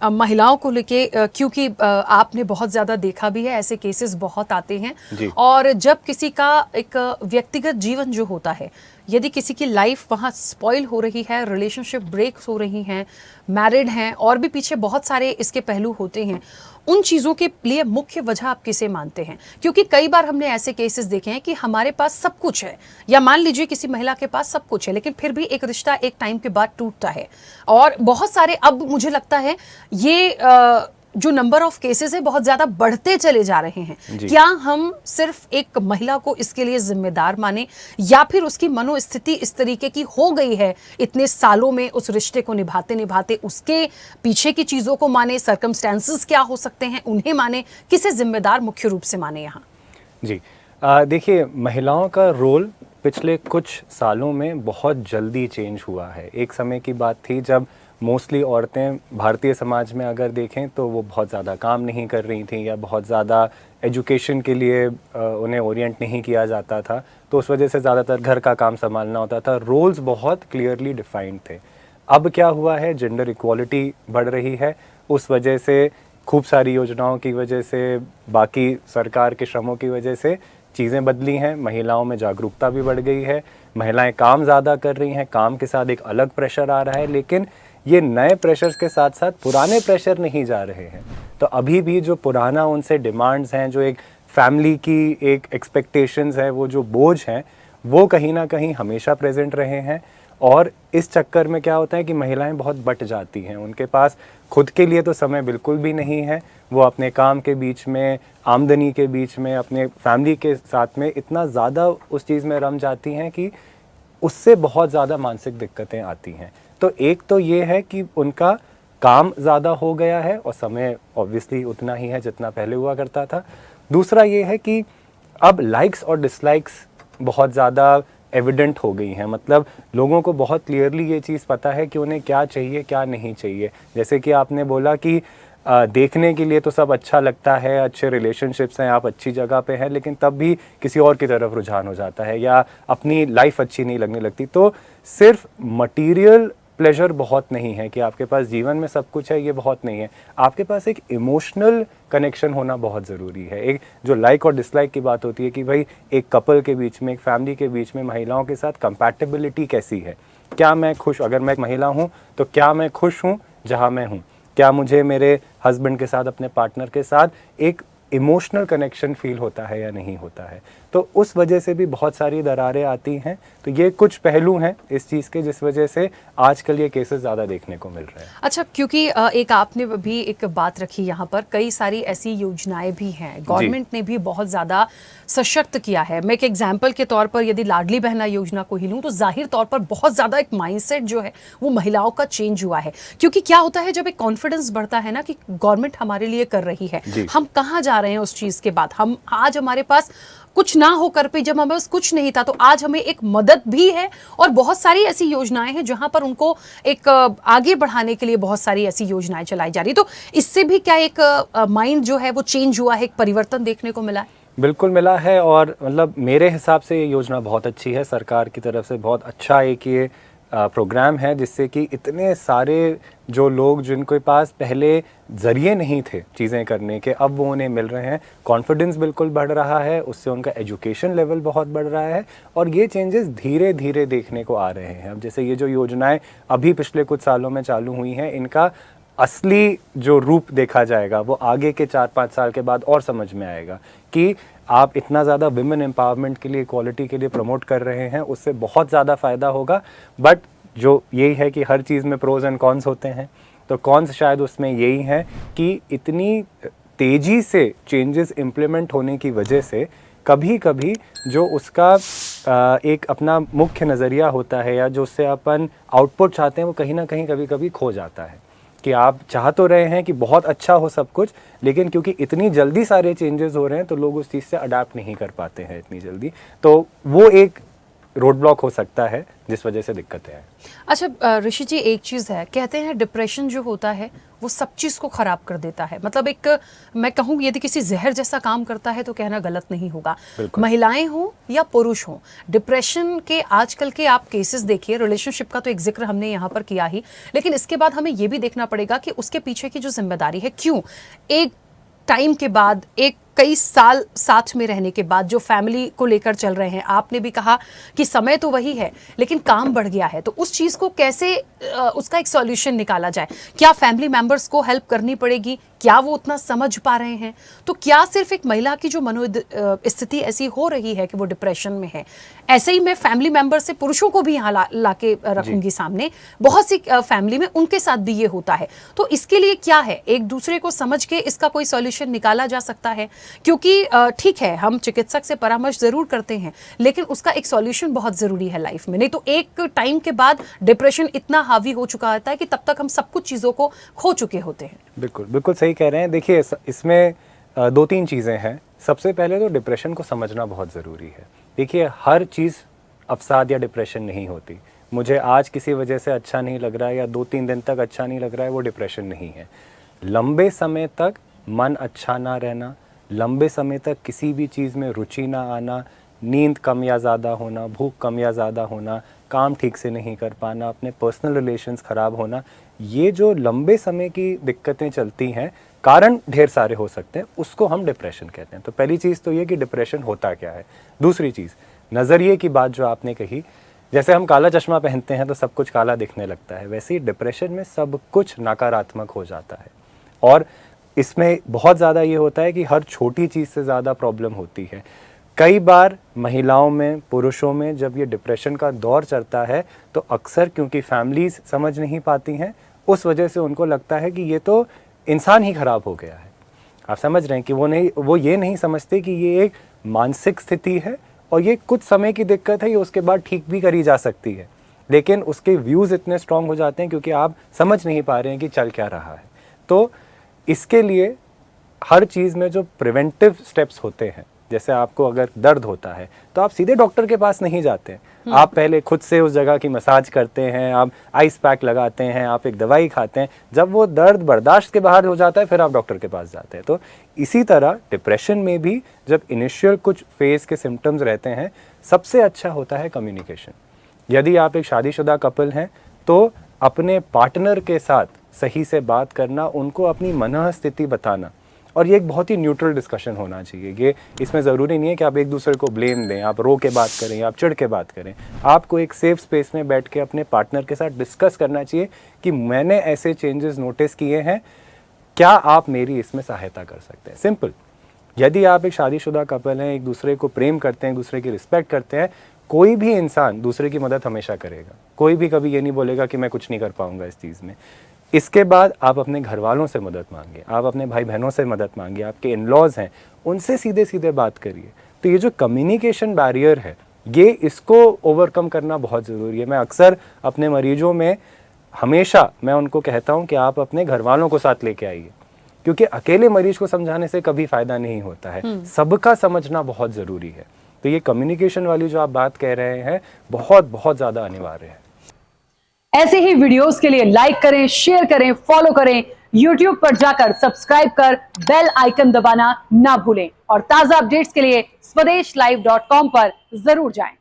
महिलाओं को लेके क्योंकि आपने बहुत ज़्यादा देखा भी है, ऐसे केसेस बहुत आते हैं। और जब किसी का एक व्यक्तिगत जीवन जो होता है, यदि किसी की लाइफ वहाँ स्पॉइल हो रही है, रिलेशनशिप ब्रेक्स हो रही हैं, मैरिड हैं, और भी पीछे बहुत सारे इसके पहलू होते हैं, उन चीज़ों के लिए मुख्य वजह आप किसे मानते हैं? क्योंकि कई बार हमने ऐसे केसेस देखे हैं कि हमारे पास सब कुछ है, या मान लीजिए किसी महिला के पास सब कुछ है, लेकिन फिर भी एक रिश्ता एक टाइम के बाद टूटता है। और बहुत सारे, अब मुझे लगता है ये जो नंबर ऑफ केसेस है बहुत ज्यादा बढ़ते चले जा रहे हैं। क्या हम सिर्फ एक महिला को इसके लिए जिम्मेदार माने, या फिर उसकी मनोस्थिति इस तरीके की हो गई है इतने सालों में उस रिश्ते को निभाते निभाते, उसके पीछे की चीजों को माने, सर्कमस्टेंसेस क्या हो सकते हैं उन्हें माने, किसे जिम्मेदार मुख्य रूप से माने यहाँ? जी, देखिए, महिलाओं का रोल पिछले कुछ सालों में बहुत जल्दी चेंज हुआ है। एक समय की बात थी जब मोस्टली औरतें भारतीय समाज में अगर देखें तो वो बहुत ज़्यादा काम नहीं कर रही थीं, या बहुत ज़्यादा एजुकेशन के लिए उन्हें ओरिएंट नहीं किया जाता था, तो उस वजह से ज़्यादातर घर का काम संभालना होता था। रोल्स बहुत क्लियरली डिफाइंड थे। अब क्या हुआ है, जेंडर इक्वालिटी बढ़ रही है, उस वजह से खूब सारी योजनाओं की वजह से, बाकी सरकार के श्रमों की वजह से चीज़ें बदली हैं। महिलाओं में जागरूकता भी बढ़ गई है, महिलाएं काम ज़्यादा कर रही हैं, काम के साथ एक अलग प्रेशर आ रहा है, लेकिन ये नए प्रेशर्स के साथ साथ पुराने प्रेशर नहीं जा रहे हैं। तो अभी भी जो पुराना उनसे डिमांड्स हैं, जो एक फैमिली की एक एक्सपेक्टेशंस है, वो जो बोझ हैं, वो कहीं ना कहीं हमेशा प्रेजेंट रहे हैं। और इस चक्कर में क्या होता है कि महिलाएं बहुत बट जाती हैं, उनके पास खुद के लिए तो समय बिल्कुल भी नहीं है। वो अपने काम के बीच में, आमदनी के बीच में, अपने फैमिली के साथ में इतना ज़्यादा उस चीज़ में रम जाती हैं कि उससे बहुत ज़्यादा मानसिक दिक्कतें आती हैं। तो एक तो ये है कि उनका काम ज़्यादा हो गया है और समय ऑब्वियसली उतना ही है जितना पहले हुआ करता था। दूसरा ये है कि अब लाइक्स और डिसलाइक्स बहुत ज़्यादा एविडेंट हो गई हैं। मतलब लोगों को बहुत क्लियरली ये चीज़ पता है कि उन्हें क्या चाहिए, क्या नहीं चाहिए। जैसे कि आपने बोला कि देखने के लिए तो सब अच्छा लगता है, अच्छे रिलेशनशिप्स हैं, आप अच्छी जगह पे हैं, लेकिन तब भी किसी और की तरफ रुझान हो जाता है, या अपनी लाइफ अच्छी नहीं लगने लगती। तो सिर्फ मटेरियल प्लेजर बहुत नहीं है कि आपके पास जीवन में सब कुछ है, ये बहुत नहीं है। आपके पास एक इमोशनल कनेक्शन होना बहुत ज़रूरी है। एक जो लाइक और डिसलाइक की बात होती है कि भाई एक कपल के बीच में, एक फैमिली के बीच में महिलाओं के साथ कंपैटिबिलिटी कैसी है। क्या मैं खुश, अगर मैं एक महिला हूँ तो क्या मैं खुश हूँ जहाँ मैं हूँ? क्या मुझे मेरे हस्बैंड के साथ, अपने पार्टनर के साथ एक इमोशनल कनेक्शन फील होता है या नहीं होता है? तो उस वजह से भी बहुत सारी दरारें आती हैं। तो ये कुछ पहलू हैं इस चीज़ के, जिस वजह से आजकल ये केसेस ज़्यादा देखने को मिल रहे हैं। अच्छा, क्योंकि एक आपने भी एक बात रखी यहाँ पर, कई सारी ऐसी योजनाएं भी हैं, गवर्नमेंट ने भी बहुत ज़्यादा सशक्त किया है। मैं एक एग्जाम्पल के तौर पर यदि लाडली बहना योजना को ही लूँ, तो जाहिर तौर पर बहुत ज़्यादा एक माइंडसेट जो है वो महिलाओं का चेंज हुआ है। क्योंकि क्या होता है, जब एक कॉन्फिडेंस बढ़ता है ना कि गवर्नमेंट हमारे लिए कर रही है, हम कहाँ जा रहे हैं उस चीज़ के बाद, हम आज हमारे पास कुछ ना होकर पे, जब हमें बस कुछ नहीं था, तो आज हमें एक मदद भी है, और बहुत सारी ऐसी योजनाएं हैं जहां पर उनको एक आगे बढ़ाने के लिए बहुत सारी ऐसी योजनाएं चलाई जा रही। तो इससे भी क्या एक माइंड जो है वो चेंज हुआ है, एक परिवर्तन देखने को मिला है? बिल्कुल मिला है। और मतलब मेरे हिसाब से ये योजना बहुत अच्छी है, सरकार की तरफ से बहुत अच्छा एक ये प्रोग्राम है, जिससे कि इतने सारे जो लोग जिनके पास पहले ज़रिए नहीं थे चीज़ें करने के, अब वो उन्हें मिल रहे हैं। कॉन्फिडेंस बिल्कुल बढ़ रहा है, उससे उनका एजुकेशन लेवल बहुत बढ़ रहा है, और ये चेंजेस धीरे धीरे देखने को आ रहे हैं। अब जैसे ये जो योजनाएं अभी पिछले कुछ सालों में चालू हुई हैं, इनका असली जो रूप देखा जाएगा वो आगे के 4-5 साल के बाद और समझ में आएगा कि आप इतना ज़्यादा विमेन एम्पावरमेंट के लिए, इक्वालिटी के लिए प्रमोट कर रहे हैं, उससे बहुत ज़्यादा फ़ायदा होगा। बट जो यही है कि हर चीज़ में प्रोज एंड कॉन्स होते हैं, तो कॉन्स शायद उसमें यही है कि इतनी तेज़ी से चेंजेस इम्प्लीमेंट होने की वजह से कभी कभी जो उसका एक अपना मुख्य नज़रिया होता है, या जो उससे अपन आउटपुट चाहते हैं, वो कहीं ना कहीं कभी कभी खो जाता है। कि आप चाह तो रहे हैं कि बहुत अच्छा हो सब कुछ, लेकिन क्योंकि इतनी जल्दी सारे चेंजेस हो रहे हैं तो लोग उस चीज़ से अडाप्ट नहीं कर पाते हैं इतनी जल्दी। तो वो एक रोड ब्लॉक हो सकता है जिस वजह से दिक्कतें आए। अच्छा ऋषि जी, एक चीज़ है, कहते हैं डिप्रेशन जो होता है वो सब चीज़ को ख़राब कर देता है। मतलब एक, मैं कहूँ यदि किसी जहर जैसा काम करता है तो कहना गलत नहीं होगा। महिलाएं हों या पुरुष हों, डिप्रेशन के आजकल के आप केसेस देखिए, रिलेशनशिप का तो एक जिक्र हमने यहाँ पर किया ही, लेकिन इसके बाद हमें ये भी देखना पड़ेगा कि उसके पीछे की जो जिम्मेदारी है, क्यों एक टाइम के बाद, एक कई साल साथ में रहने के बाद जो फैमिली को लेकर चल रहे हैं, आपने भी कहा कि समय तो वही है लेकिन काम बढ़ गया है, तो उस चीज़ को कैसे उसका एक सॉल्यूशन निकाला जाए? क्या फैमिली मेंबर्स को हेल्प करनी पड़ेगी? क्या वो उतना समझ पा रहे हैं? तो क्या सिर्फ एक महिला की जो स्थिति ऐसी हो रही है कि वो डिप्रेशन में है, ऐसे ही मैं फैमिली मेंबर से पुरुषों को भी यहाँ ला के रखूंगी सामने, बहुत सी फैमिली में उनके साथ भी ये होता है। तो इसके लिए क्या है, एक दूसरे को समझ के इसका कोई सॉल्यूशन निकाला जा सकता है? क्योंकि ठीक है, हम चिकित्सक से परामर्श जरूर करते हैं लेकिन उसका एक सॉल्यूशन बहुत जरूरी है लाइफ में, नहीं तो एक टाइम के बाद डिप्रेशन इतना हावी हो चुका होता है कि तब तक हम सब कुछ चीज़ों को खो चुके होते हैं। बिल्कुल बिल्कुल सही कह रहे हैं। देखिए, इसमें दो तीन चीज़ें हैं। सबसे पहले तो डिप्रेशन को समझना बहुत ज़रूरी है। देखिए, हर चीज़ अवसाद या डिप्रेशन नहीं होती। मुझे आज किसी वजह से अच्छा नहीं लग रहा है या 2-3 दिन तक अच्छा नहीं लग रहा है, वो डिप्रेशन नहीं है। लंबे समय तक मन अच्छा ना रहना, लंबे समय तक किसी भी चीज़ में रुचि ना आना, नींद कम या ज़्यादा होना, भूख कम या ज़्यादा होना, काम ठीक से नहीं कर पाना, अपने पर्सनल रिलेशंस ख़राब होना, ये जो लंबे समय की दिक्कतें चलती हैं, कारण ढेर सारे हो सकते हैं, उसको हम डिप्रेशन कहते हैं। तो पहली चीज़ तो ये कि डिप्रेशन होता क्या है। दूसरी चीज़, नज़रिए की बात जो आपने कही, जैसे हम काला चश्मा पहनते हैं तो सब कुछ काला दिखने लगता है, वैसे ही डिप्रेशन में सब कुछ नकारात्मक हो जाता है। और इसमें बहुत ज़्यादा ये होता है कि हर छोटी चीज़ से ज़्यादा प्रॉब्लम होती है। कई बार महिलाओं में, पुरुषों में जब ये डिप्रेशन का दौर चलता है तो अक्सर क्योंकि फैमिलीज समझ नहीं पाती हैं, उस वजह से उनको लगता है कि ये तो इंसान ही ख़राब हो गया है। आप समझ रहे हैं कि वो ये नहीं समझते कि ये एक मानसिक स्थिति है और ये कुछ समय की दिक्कत है, ये उसके बाद ठीक भी करी जा सकती है। लेकिन उसके व्यूज़ इतने स्ट्रांग हो जाते हैं क्योंकि आप समझ नहीं पा रहे हैं कि चल क्या रहा है। तो इसके लिए हर चीज़ में जो प्रिवेंटिव स्टेप्स होते हैं, जैसे आपको अगर दर्द होता है तो आप सीधे डॉक्टर के पास नहीं जाते हैं, आप पहले खुद से उस जगह की मसाज करते हैं, आप आइस पैक लगाते हैं, आप एक दवाई खाते हैं। जब वो दर्द बर्दाश्त के बाहर हो जाता है फिर आप डॉक्टर के पास जाते हैं। तो इसी तरह डिप्रेशन में भी जब इनिशियल कुछ फेज के सिम्टम्स रहते हैं, सबसे अच्छा होता है कम्युनिकेशन। यदि आप एक शादीशुदा कपल हैं तो अपने पार्टनर के साथ सही से बात करना, उनको अपनी मनः स्थिति बताना, और ये एक बहुत ही न्यूट्रल डिस्कशन होना चाहिए। ये इसमें ज़रूरी नहीं है कि आप एक दूसरे को ब्लेम दें, आप रो के बात करें, आप चिढ़ के बात करें। आपको एक सेफ स्पेस में बैठ के अपने पार्टनर के साथ डिस्कस करना चाहिए कि मैंने ऐसे चेंजेस नोटिस किए हैं, क्या आप मेरी इसमें सहायता कर सकते हैं। सिंपल। यदि आप एक शादीशुदा कपल हैं, एक दूसरे को प्रेम करते हैं, एक दूसरे की रिस्पेक्ट करते हैं, कोई भी इंसान दूसरे की मदद हमेशा करेगा। कोई भी कभी ये नहीं बोलेगा कि मैं कुछ नहीं कर पाऊंगा इस चीज़ में। इसके बाद आप अपने घर वालों से मदद मांगिए, आप अपने भाई बहनों से मदद मांगिए, आपके इन-लॉज़ हैं उनसे सीधे सीधे बात करिए। तो ये जो कम्युनिकेशन बैरियर है, ये इसको ओवरकम करना बहुत ज़रूरी है। मैं अक्सर अपने मरीजों में हमेशा मैं उनको कहता हूँ कि आप अपने घर वालों को साथ लेके आइए, क्योंकि अकेले मरीज को समझाने से कभी फ़ायदा नहीं होता है, सबका समझना बहुत ज़रूरी है। तो ये कम्युनिकेशन वाली जो आप बात कह रहे हैं, बहुत बहुत ज़्यादा अनिवार्य है। ऐसे ही वीडियोस के लिए लाइक करें, शेयर करें, फॉलो करें, YouTube पर जाकर सब्सक्राइब कर बेल आइकन दबाना ना भूलें और ताजा अपडेट्स के लिए swedeshlive.com पर जरूर जाएं।